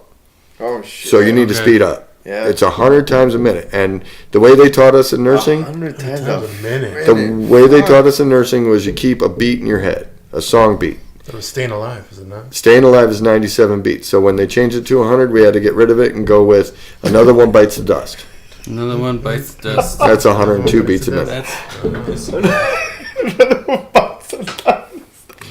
Oh, shit. So you need to speed up. Yeah. It's 100 times a minute. And the way they taught us in nursing, 100 times a minute. the way they taught us in nursing was you keep a beat in your head, a song beat. It was Staying Alive, is it not? Staying Alive is 97 beats. So when they changed it to 100, we had to get rid of it and go with Another One Bites the Dust. Another one bites the dust. That's 102 beats a minute. That's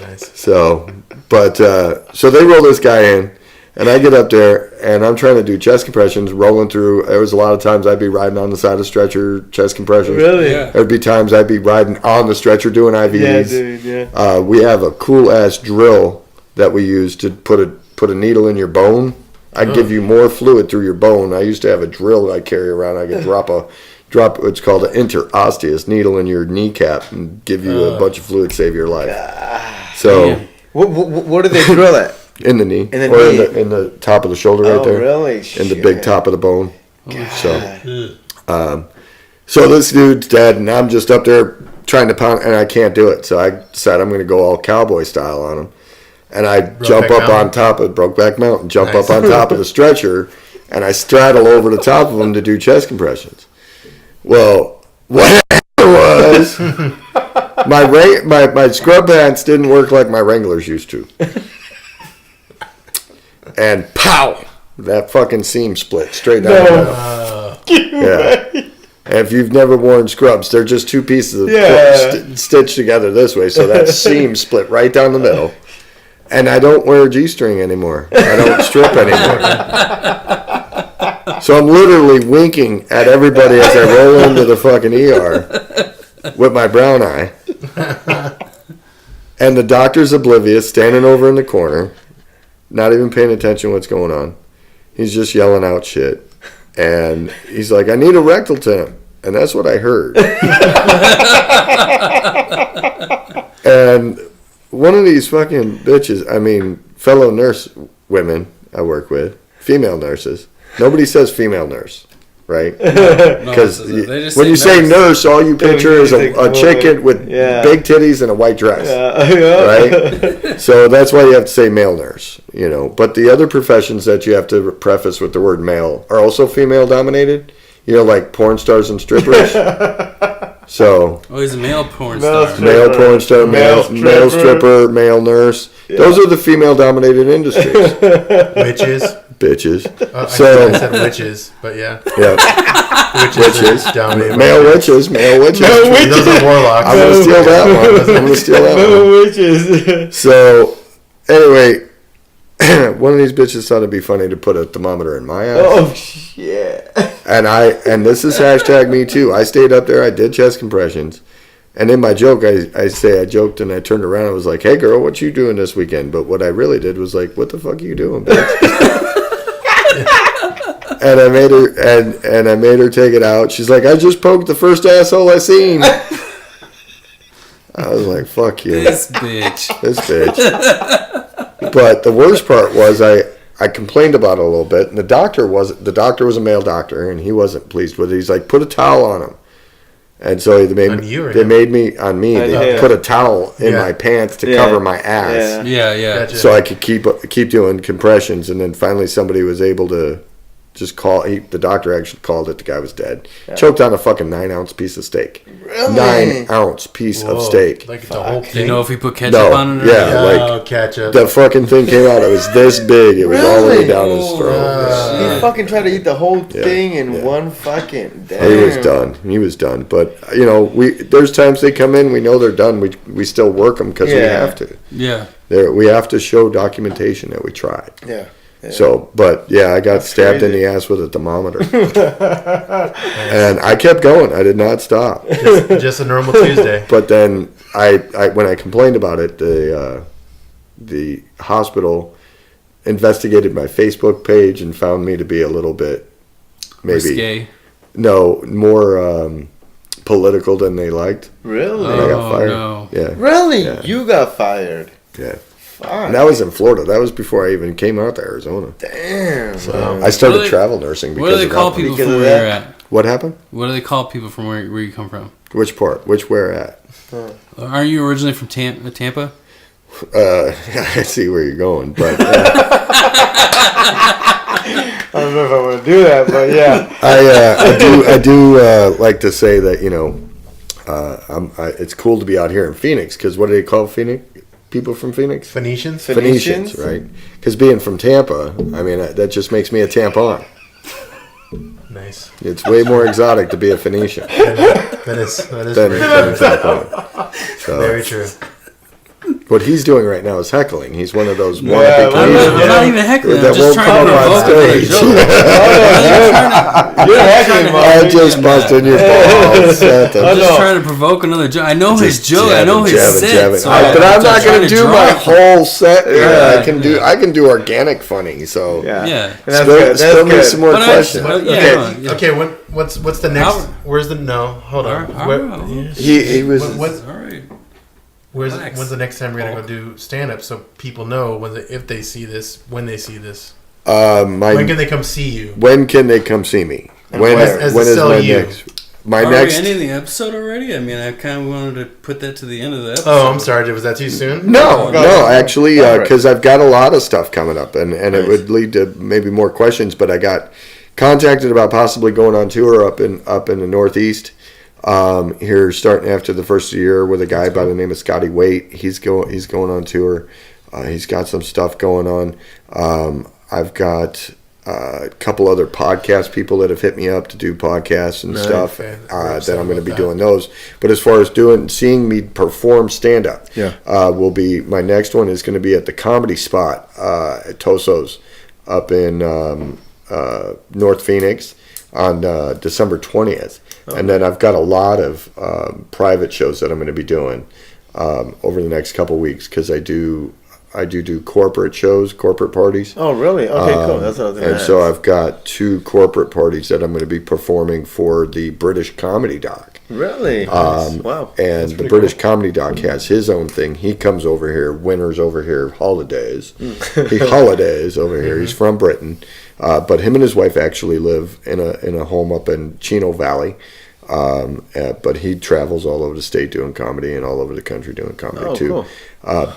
Nice. So, but so they roll this guy in, and I get up there, and I'm trying to do chest compressions, rolling through. There was a lot of times I'd be riding on the side of the stretcher, chest compressions. Really? Yeah. There'd be times I'd be riding on the stretcher doing IVs. Yeah, dude. Yeah. We have a cool ass drill that we use to put a needle in your bone. I give you more fluid through your bone. I used to have a drill that I carry around. I could drop what's called an interosseous needle in your kneecap and give you a bunch of fluid, save your life. So What do they drill at? in the knee, In the or knee. in the top of the shoulder right Oh, there, really? in the big Shit. top of the bone. So, God. so this dude's dead, and I'm just up there trying to pound, and I can't do it. So I decided I'm going to go all cowboy style on him, and I jump Brokeback up on Mountain? top of Brokeback Mountain, jump Nice. up on top of the stretcher, and I straddle over the top of him to do chest compressions. Well, what happened was my scrub pants didn't work like my Wranglers used to. And pow! That fucking seam split straight down the middle. Yeah. And if you've never worn scrubs, they're just two pieces of stitched together this way. So that seam split right down the middle. And I don't wear a G-string anymore. I don't strip anymore. So I'm literally winking at everybody as I roll into the fucking ER with my brown eye. And the doctor's oblivious, standing over in the corner, not even paying attention to what's going on. He's just yelling out shit. And he's like, I need a rectal temp. And that's what I heard. And one of these fucking bitches, I mean, fellow nurse women I work with, female nurses. Nobody says female nurse, right? Because when you say nurse, all you picture is a chicken with big titties and a white dress, right? So that's why you have to say male nurse, you know. But the other professions that you have to preface with the word male are also female dominated, you know, like porn stars and strippers. So oh, he's a male porn star. male porn star, male stripper, male nurse. Yeah. Those are the female dominated industries. Witches. Bitches. I So said witches, but yeah. yeah, Witches. Dominated by male witches. Those are warlocks. I'm gonna steal that one. I'm gonna steal that one. Witches. So, anyway, one of these bitches thought it'd be funny to put a thermometer in my ass, Oh shit. and this is hashtag me too. I stayed up there. I did chest compressions, and in my joke, I joked and I turned around. I was like, "Hey, girl, what you doing this weekend?" But what I really did was like, "What the fuck are you doing, bitch?" And I made her take it out. She's like, "I just poked the first asshole I seen." I was like, "Fuck you." This bitch. This bitch. But the worst part was I complained about it a little bit, and the doctor was a male doctor, and he wasn't pleased with it. He's like, put a towel on him. And so they made they put a towel in my pants to cover my ass. Yeah. Gotcha. So I could keep doing compressions, and then finally somebody was able to just call. The doctor actually called it. The guy was dead. Choked on a fucking 9-ounce piece of steak. Really? 9-ounce piece of steak. Like the whole Do thing. you know if he put ketchup on it? Or yeah. not? Like, ketchup. the fucking thing came out. It was this big. It was all the way Really? down his throat. He fucking tried to eat the whole Yeah, thing in yeah. one fucking. Damn. He was done. He was done. But you know, there's times they come in. We know they're done. We still work them because we Yeah. have to. Yeah. We have to show documentation that we tried. Yeah. So, but yeah, I got stabbed in crazy. the ass with a thermometer, and I kept going. I did not stop. Just a normal Tuesday. But then when I complained about it, the hospital investigated my Facebook page and found me to be a little bit Risque. more political than they liked. Really? And I got fired. No. Yeah, Really? Yeah. You got fired. yeah. Fuck. And that was in Florida. That was before I even came out to Arizona. Damn. Wow. I started What do they- travel nursing because What do they of call that. people Because from of where that? you're at? What happened? What do they call people from where you come from? Which part? Which where at? Aren't you originally from Tampa? I see where you're going, but I don't know if I want to do that, but yeah. I do like to say that it's cool to be out here in Phoenix because what do they call Phoenix? people from Phoenix? Phoenicians. Phoenicians, right? Because being from Tampa, I mean, that just makes me a tampon. Nice. It's way more exotic to be a Phoenician That is than very, a tampon. So, very true. what he's doing right now is heckling. He's one of those Yeah, wannabe well, comedians I'm not even heckling. that I'm just won't trying to come up provoke on another stage. joke. You're hacking, I just busted your balls. I'm just no. trying to provoke another joke. I know his joke. I know his set. Jabbing. So But I'm not going to do my whole. whole set. Yeah. I can do organic funny. So Yeah. Yeah. That's spill, good. That's spill me good. some more But I- questions. but yeah, Okay. no, yeah. Okay. What's the next? How- Where's the no? Hold on. He was. What, All right. Relax. when's the next time we're gonna go do stand up so people know if they see this, when they see this? When can they come see you? When can they come see me? When where? As when to is sell my you. next? My Are next. we ending the episode already? I mean, I kind of wanted to put that to the end of the episode. Oh, I'm sorry. Was that too soon? No, actually, Go for it. because I've got a lot of stuff coming up, and it would lead to maybe more questions. But I got contacted about possibly going on tour up in the Northeast. Here, starting after the first year, with a guy by the name of Scotty Waite. He's going on tour. He's got some stuff going on. I've got a couple other podcast people that have hit me up to do podcasts and stuff. Okay. We're That I'm going to be excited doing those. But as far as seeing me perform stand up, Yeah. will be my next one is going to be at the Comedy Spot at Toso's up in North Phoenix on December 20th. And then I've got a lot of private shows that I'm going to be doing over the next couple weeks because I do corporate shows, corporate parties. Oh, really? Okay, cool. That's what I was going to And ask. so I've got 2 corporate parties that I'm going to be performing for the British Comedy Doc. Really? Wow. And the British Comedy Doc has his own thing. He comes over here, winters over here, holidays. He holidays over here. He's from Britain. But him and his wife actually live in a home up in Chino Valley. But he travels all over the state doing comedy and all over the country doing comedy too. Cool.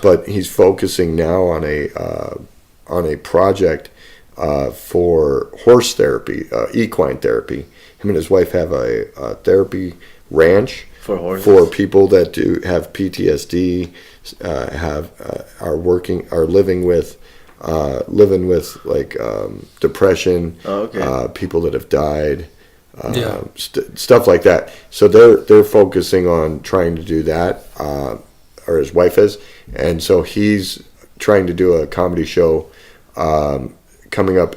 But he's focusing now on a project for horse therapy, equine therapy. Him and his wife have a therapy ranch For horses. for people that do have PTSD, are living with like depression, people that have died. Stuff like that. So they're focusing on trying to do that, or his wife is, and so he's trying to do a comedy show coming up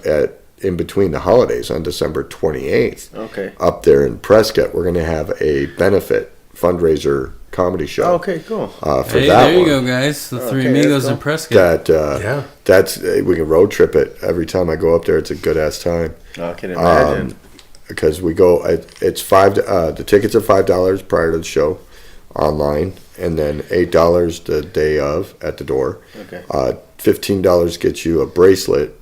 in between the holidays on December 28th. Okay. Up there in Prescott, we're going to have a benefit fundraiser comedy show. Okay, cool. For Hey, that there you one. go, guys. The Three Okay, Amigos that's in Prescott. That that's we can road trip it every time I go up there. It's a good ass time. I can imagine. Because we go, it's the tickets are $5 prior to the show online, and then $8 the day of at the door. Okay. $15 gets you a bracelet,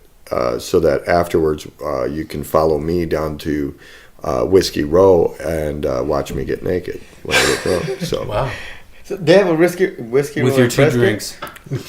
so that afterwards you can follow me down to Whiskey Row and watch me get naked when I get drunk. So Wow. So they have a whiskey with roll your in 2 Prescott? drinks.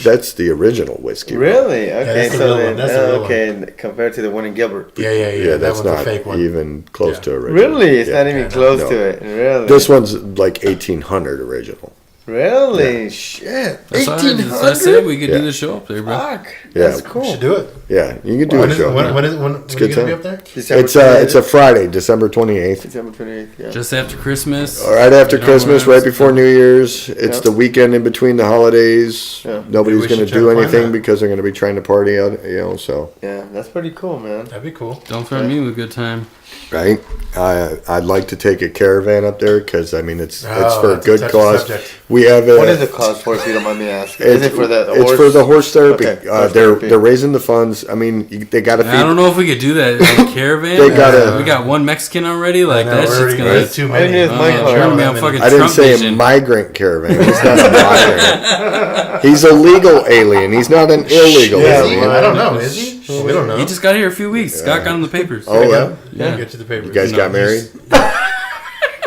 that's the original Whiskey Row. Really? Okay, that's the so real then, one. That's the real okay, and compared to the one in Gilbert. Yeah. Yeah, That that's one's a not fake one. even close Yeah. to original. Really? It's Yeah. not even close No. to it. Really? This one's like 1800 original. Really? Shit. That's what I 1800? said. We could Yeah. do the show up there, bro. Fuck. Yeah. That's We cool. should do it. Yeah, you can do When a is show. when yeah. are you good gonna be time. up there? December It's a Friday, December 28th. December 28th, yeah. Just after Christmas. Right after You know, Christmas, where right before New Year's. It's Yep. the weekend in between the holidays. Yeah. Nobody's Maybe we going to should try do to plan anything that. because they're going to be trying to party out, so, Yeah, that's pretty cool, man. That'd be cool. Don't threaten me with a good time. right? I'd like to take a caravan up there because, I mean, it's Oh, for a that's good touchy cause. subject. We have What is the cause for, if you don't mind me asking? Is it for the It's horse? for the horse therapy. Okay, horse they're therapy. they're raising the funds. I mean, they got to I don't feed. know if we could do that in a caravan. They gotta- we got one Mexican already. Like No, that we're shit's already gonna. there's too I many. didn't use my I'm car. sure I'm I'm gonna in- fucking I didn't Trump say a vision. migrant caravan. He's not a migrant. He's a legal alien. He's not an illegal Yeah, alien. well, I don't know. Is he? We don't know. He just got here a few weeks. Scott got on the papers. Oh, yeah? Yeah. Get to the papers. You guys No, got he's- married?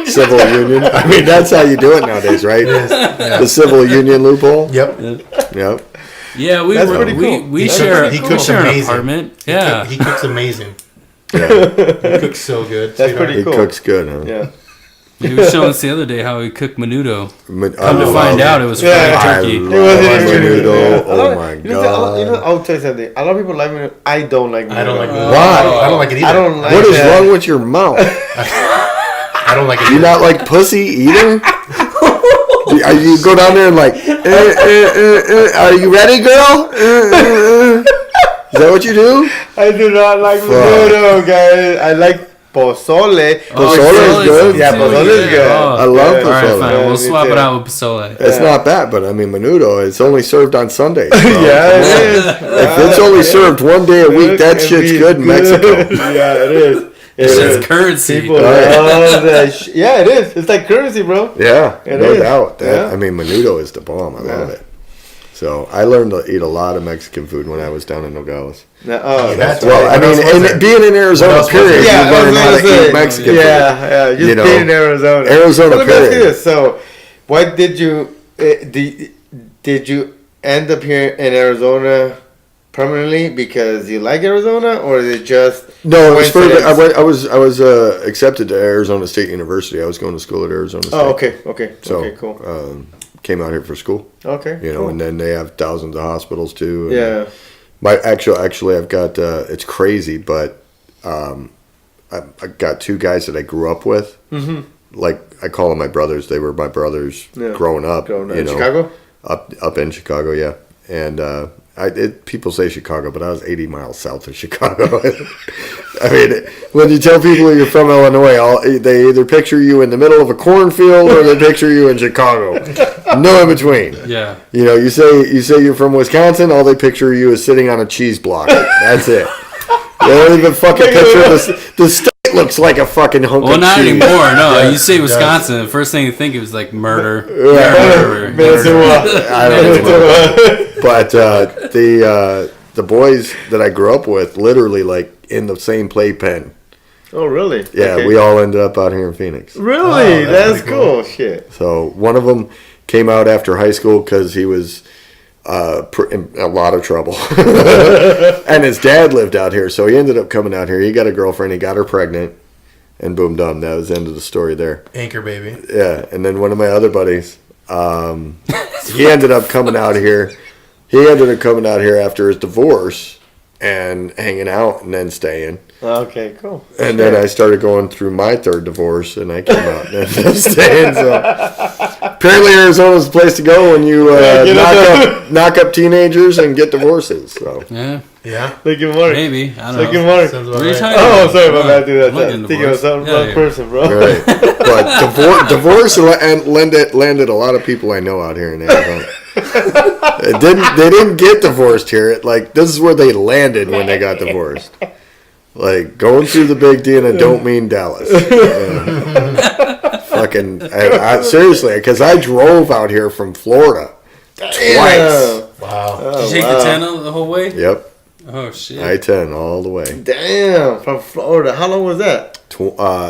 Civil union? I mean, that's how you do it nowadays, right? The civil union loophole? Yep. Yep. Yeah, we That's were, pretty cool. we That's share pretty we cool. share an Amazing. apartment. Yeah. He cooks amazing. Yeah. He cooks so good. That's sweetheart. pretty He cool. cooks good, huh? Yeah. He was showing us the other day how he cooked menudo. Come Come to find out, it was fried Yeah. turkey. It wasn't even menudo. I don't- Oh my you know, god! I'll tell you something. A lot of people like menudo. I don't like menudo. I don't like menudo. Why? I don't like it either. I don't like What is that. wrong with your mouth? I don't like it You either. not like pussy either? You go down there and like, are you ready, girl? Is that what you do? I do not like Fuck. menudo, guys. I like pozole. Pozole is good. Yeah, pozole is good. I love Yeah. All right, pozole. fine. Yeah, We'll me swap too. it out with pozole. It's Yeah. not bad, but I mean, menudo, it's only served on Sundays. bro. Yeah, Come it on. is. If it's only served one day a week, that shit's good in Mexico. Yeah, it is. It It's is. just currency. People Right. love that. Yeah, it is. It's like currency, bro. Yeah, It no is. doubt. That, Yeah. I mean, menudo is the bomb. I love Yeah. it. So I learned to eat a lot of Mexican food when I was down in Nogales. Oh, That's Well, right. I What else was mean, there? and being in Arizona, else was there? period, yeah, you learn how to eat Mexican food. Yeah, just You know, being in Arizona. Arizona, But let me ask you period. this. So, why did you did you end up here in Arizona permanently because you like Arizona, or is it just No, it was for coincidence? I was accepted to Arizona State University. I was going to school at Arizona State. Oh, okay, So okay, cool. came out here for school. Okay, You know, cool. and then they have thousands of hospitals too. And Yeah. My actually, I've got it's crazy, but I got two guys that I grew up with. Mm-hmm. Like I call them my brothers. They were my brothers Yeah. growing up. Going you to know, Chicago. up in Chicago, yeah. And people say Chicago, but I was 80 miles south of Chicago. I mean, when you tell people you're from Illinois, they either picture you in the middle of a cornfield or they picture you in Chicago. No in between. Yeah. You know, you say you're from Wisconsin, all they picture you is sitting on a cheese block. That's it. They don't even fucking picture the state looks like a fucking hunk Well, of not cheese. anymore. No, Yeah, you say it does. Wisconsin, the first thing you think of is like murder. Yeah. Minnesota. I don't even know. But the boys that I grew up with, literally like in the same playpen. Oh, really? Yeah, Okay. we all ended up out here in Phoenix. Really? Oh, that's that's pretty cool. cool. Shit. So one of them came out after high school because he was in a lot of trouble, and his dad lived out here, so he ended up coming out here. He got a girlfriend, he got her pregnant, and boom, done. That was the end of the story there. Anchor baby. Yeah, and then one of my other buddies, he ended up coming out here. He ended up coming out here after his divorce and hanging out and then staying. Okay, cool. And then I started going through my third divorce, and I came out and ended up staying. So apparently, Arizona's the place to go when you knock up teenagers and get divorces. So Yeah, Yeah. Look at Mark. maybe. I don't Look know. at Mark. Sounds What about are you right. talking Oh, about? sorry Come about on. that. Do I'm not that. getting Thinking of divorced. some Yeah, wrong yeah. person, bro. right, but divorce landed a lot of people I know out here in Arizona. They didn't get divorced here. Like this is where they landed when they got divorced. Like going through the big D, and I don't mean Dallas. Fucking seriously, because I drove out here from Florida twice. Wow. Oh, Did you take wow. the 10 the whole way? Yep, Oh, shit. I-10 all the way. Damn, from Florida. How long was that?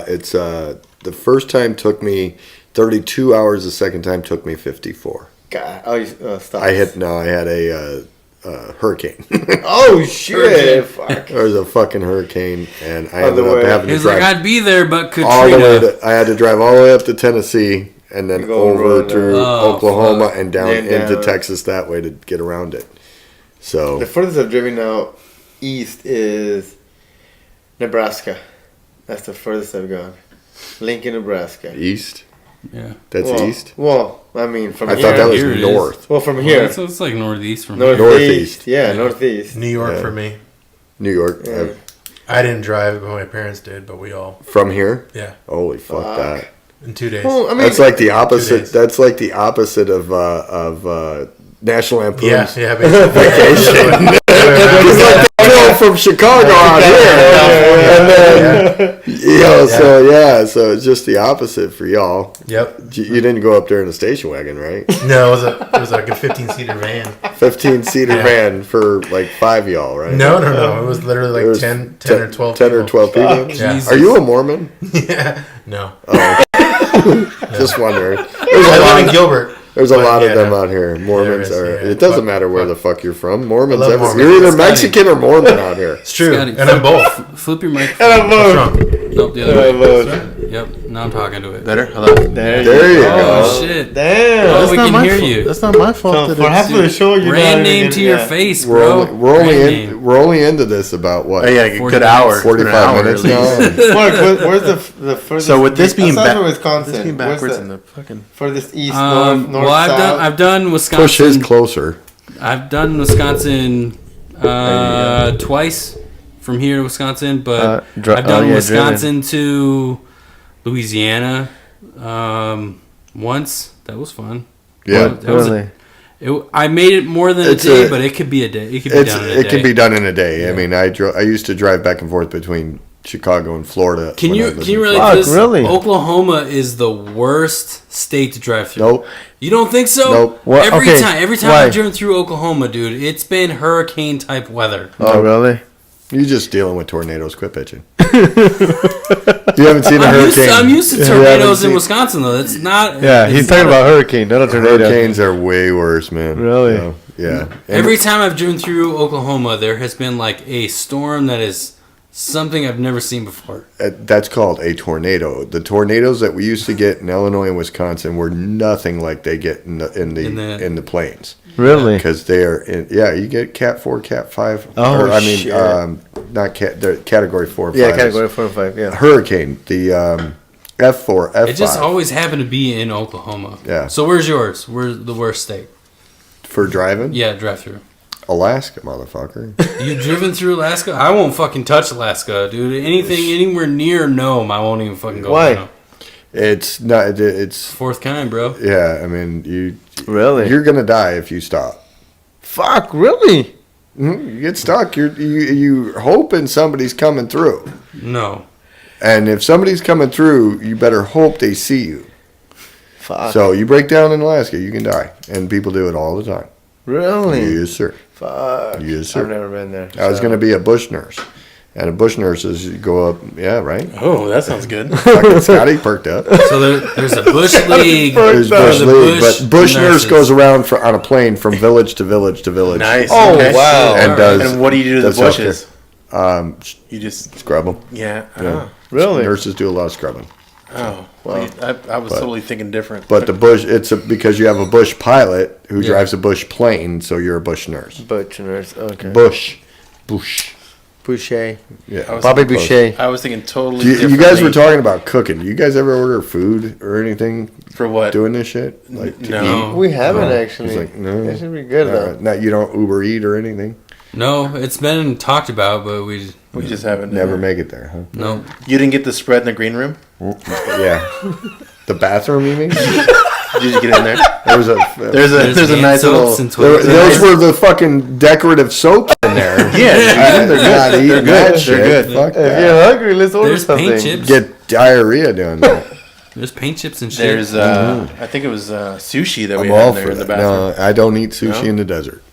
It's the first time took me 32 hours. The second time took me 54. God, oh, you stop. I had a hurricane. Oh shit! Fuck. There was a fucking hurricane, and I On the ended up way. having to He's like, drive I'd be there, but all the way. Katrina. I had to drive all the way up to Tennessee, and then Go over around through there. Oh, Oklahoma fuck. and down Then into down. Texas that way to get around it. So The furthest I've driven out east is Nebraska. That's the furthest I've gone. Lincoln, Nebraska. east. Yeah. That's well, east. Well, I mean, from I here. thought that was Here it is. north. Well, from Well, here. it's like northeast from Northeast. here. Northeast. Yeah, northeast. New York Yeah. for me. New York. Yeah. I didn't drive, but my parents did. But we all, From here. yeah, Holy fuck Fuck. that. in 2 days. Well, I mean, That's like the 2 opposite. days. That's like the opposite of National Lampoon's Yeah, yeah. Basically. vacation. It's like they drove from Chicago out here, and then so it's just the opposite for y'all. Yep. You didn't go up there in a station wagon, right? No, it was like a 15-seater van. 15-seater Yeah. van for like 5 of y'all, right? No. It was literally like It was 10 or 12 10 or people. 12 people. Yeah. Jesus. Are you a Mormon? Yeah. No. Just wondering. I live in Gilbert. There's a But, lot of yeah, them no. out here. Mormons There is, are. yeah. It doesn't Fuck, matter where fuck. the fuck you're from. Mormons. I love Mormons. You're either Scotty. Mexican or Mormon out here. It's true. Scotty, And I'm both. Flip your mic. And I'm What's both. wrong? Nope, the And other I'm way. both. Yep. Now I'm talking to it. Better? Hello? There you Oh go. shit. Damn. Oh, That's we not can my hear fault. you. That's not my fault. So that for it's- half of the show, you're Brand not name even- to your yeah. face, We're bro. only, we're only Brand in name. we're only into this about what? Oh, yeah, a 40 good hour. 45 minutes now. Mark, where's the furthest? So with this being aside back, from Wisconsin, this being where's backwards the in the fucking. furthest east, north, Well, south? I've done Wisconsin. Push his closer. I've done Wisconsin twice from here to Wisconsin, but I've done Wisconsin to Louisiana once. That was fun. Yeah. That was I made it more than It's a day, a- but it could be a day. It could be done in a day. It can be done in a day. I mean, I used to drive back and forth between Chicago and Florida. Can when I you lived can you in really Fuck, this? really? Oklahoma is the worst state to drive through. Nope. You don't think so? Nope. What? Every Okay, time why? I've driven through Oklahoma, dude, it's been hurricane type weather. Oh, really? You're just dealing with tornadoes. Quit bitching. You haven't seen a hurricane. I'm used to You haven't tornadoes in seen- Wisconsin though. That's not. Yeah, it's he's talking not a- about hurricane, not a tornado. Hurricanes are way worse, man. Really? You know? Yeah. And Every time I've driven through Oklahoma, there has been like a storm that is something I've never seen before. that's called a tornado. The tornadoes that we used to get in Illinois and Wisconsin were nothing like they get in the plains. Really? Because they are you get Cat 4, Cat 5. Oh, I mean, shit. not Cat. They're Category 4 and 5. Yeah, category 4 and 5. Yeah. Hurricane, the F4, F5. It just always happened to be in Oklahoma. Yeah. So where's yours? Where's the worst state? for driving. Yeah, drive through. Alaska, motherfucker. You driven through Alaska? I won't fucking touch Alaska, dude. Anything anywhere near Nome, I won't even fucking go. Why? now. It's not. It's Fourth kind, bro. yeah. I mean, Really? you're gonna die if you stop. Fuck, really? You get stuck. You're hoping somebody's coming through, No. and if somebody's coming through, you better hope they see you. Fuck. So you break down in Alaska, you can die, and people do it all the time. Really? Yes, sir. Fuck. Yes, sir. I've never been there. I was so- going to be a bush nurse, and a bush nurse is you go up. Yeah, right. Oh, that sounds good. Fucking Scotty perked up. So there's a bush league. There's Fucked up. bush the league, bush but bush nurse nurses. goes around on a plane from village to village to village. Nice. Oh, okay. wow. And Alright. does And what do you do to the does healthcare. bushes? Um, You just scrub them. yeah. Yeah. Oh. Really? Nurses do a lot of scrubbing. Oh. Well, I was totally thinking different. But the bush, because you have a bush pilot who Yeah. drives a bush plane, so you're a bush nurse. Butcher nurse. Okay. Bush. Boucher. Yeah. I was Bobby thinking- Boucher. I was thinking totally. You guys were differently. talking about cooking. You guys ever order food or anything For what? doing this shit? Like to No. eat? We haven't No. actually. He's like, no. That should be good though. Not you don't Uber Eat or anything. No, it's been talked about, but we We just haven't. Never make it there, huh? no. You didn't get the spread in the green room? Yeah. The bathroom, you mean? Did you get in there? There was a. There's a hand nice little. soaps and There, toilet those paper. were the fucking decorative soaps in there. Yeah, They're not eating They're that good. shit. They're good. Fuck If that. you're hungry, let's order There's something. paint chips. Get diarrhea doing that. There's paint chips and shit. There's I think it was sushi that we I'm had all in there for in the that. bathroom. No, I don't eat sushi No? in the desert.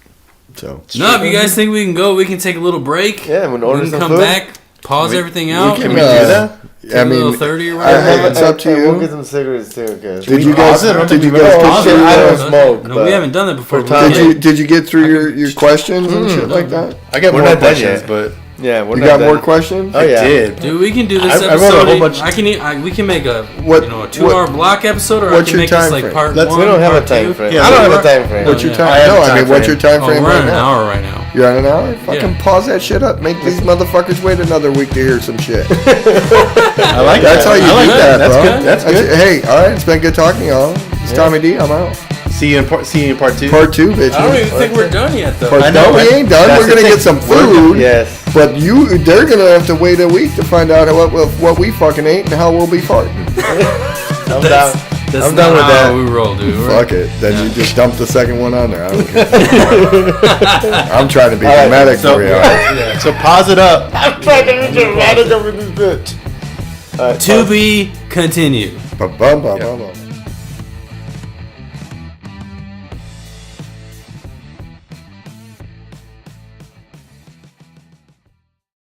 So No, if you guys think we can go, we can take a little break. Yeah, we'll order we can some come food. back, pause everything out. can Can we Uh, do that? take I a little mean, 30 or I whatever. it's up to We'll you. get some cigarettes too, guys. Did we you guys? pause it? I don't Did think you we've ever guys? paused it. I don't No, smoke, No, but- we haven't done that before. For time. Did you get through your questions and shit like that? I got We're more not done questions, yet. but Yeah, we're You not got done. more questions? Oh yeah. I did. Dude, we can do this I wrote a episode. whole bunch- We can make a What- a 2-hour block episode, or I what's can your make this time like frame? part Let's- one. We don't have a part time two. frame. Yeah, I don't have we're- a time frame. What's your yeah. time? I have No, a I mean, time what's your frame. time Oh, frame we're right on an now? hour right now. You're on an hour? Fucking Yeah. pause that shit up. Make these motherfuckers wait another week to hear some shit. I like That's that. how you I like do that, That's bro. good. That's good. Hey, all right, it's been good talking to y'all. It's Tommy D. I'm out. See you in part 2. Part 2, bitch. I don't even think we're done yet, though. I know, No, we right? ain't done. That's We're the gonna thing. get some food. Yes. But they're gonna have to wait a week to find out what we fucking ate and how we'll be farting. I'm down. That's I'm not done with how that. we roll, dude. We're- Fuck it. Then you just dump the second one on there. I don't care. I'm trying to be dramatic so- for you. So pause it up. I'm trying to be dramatic over this bitch. To be continued. Ba-bum, ba-bum, ba-bum.